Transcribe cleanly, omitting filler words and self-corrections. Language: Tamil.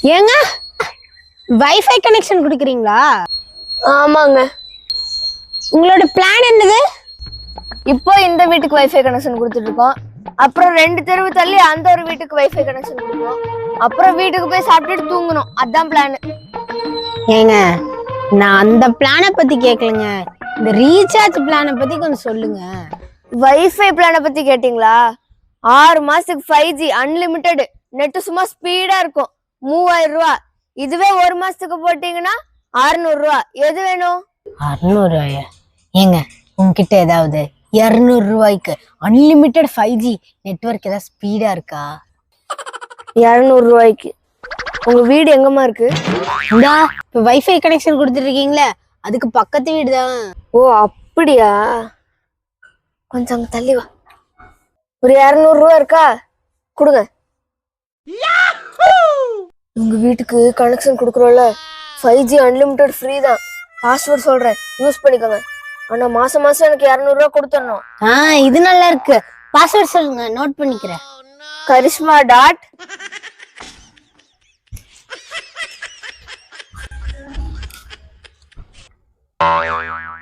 ஏங்க வைஃபை கனெக்ஷன் கொடுக்குறீங்களா? ஆமாங்க. உங்களோட பிளான் என்னது? இப்போ இந்த வீட்டுக்கு வைஃபை கனெக்ஷன் கொடுத்துட்டு இருக்கோம். அப்புறம் 2 தெருவு தள்ளி அந்த ஒரு வீட்டுக்கு வைஃபை கனெக்ஷன் கொடுக்கணும். அப்புறம் வீட்டுக்கு போய் சாப்பிட்டுட்டு தூங்கணும். அதான் பிளான். ஏங்க நான் அந்த பிளானை பத்தி கேட்கலங்க, இந்த ரீசார்ஜ் பிளானை பத்தி கொஞ்சம் சொல்லுங்க. வைஃபை பிளானை பத்தி கேட்டிங்களா? 6 மாசத்துக்கு 5G அன்லிமிட்டெட் நெட் சும்மா ஸ்பீடா இருக்கும். 3000 ரூபாய். இதுவே 1 மாசத்துக்கு போட்டீங்கன்னா 600 ரூபாய். எது வேணும்? 600 ரூபாயா? ஏங்க உங்ககிட்ட ஏதாவது 200 ரூபாய்க்கு அன்லிமிட்டெட் 5G நெட்வொர்க் ஏதாவது ஸ்பீடா இருக்கா? 200 ரூபாய்க்கு உங்க வீடு எங்கம்மா இருக்கு? இந்தா இப்ப வைஃபை கனெக்ஷன் கொடுத்துட்டு இருக்கீங்களே, அதுக்கு பக்கத்து வீடு தான். ஓ அப்படியா? கொஞ்சம் அங்க தள்ளி வா. ஒரு 200 ரூபாய் இருக்கா? கொடுங்க. உங்க வீட்டுக்கு கனெக்ஷன் கொடுக்குறோம்ல, 5G அன்லிமிட்டெட் ஃப்ரீ தான். பாஸ்வேர்ட் சொல்றேன், யூஸ் பண்ணிக்கோங்க. ஆனா மாசம் மாசம் எனக்கு 200 ரூபாய் கொடுத்துடணும். இது நல்லா இருக்கு. பாஸ்வேர்ட் சொல்லுங்க, நோட் பண்ணிக்கிறேன். கரிஷ்மா டாட்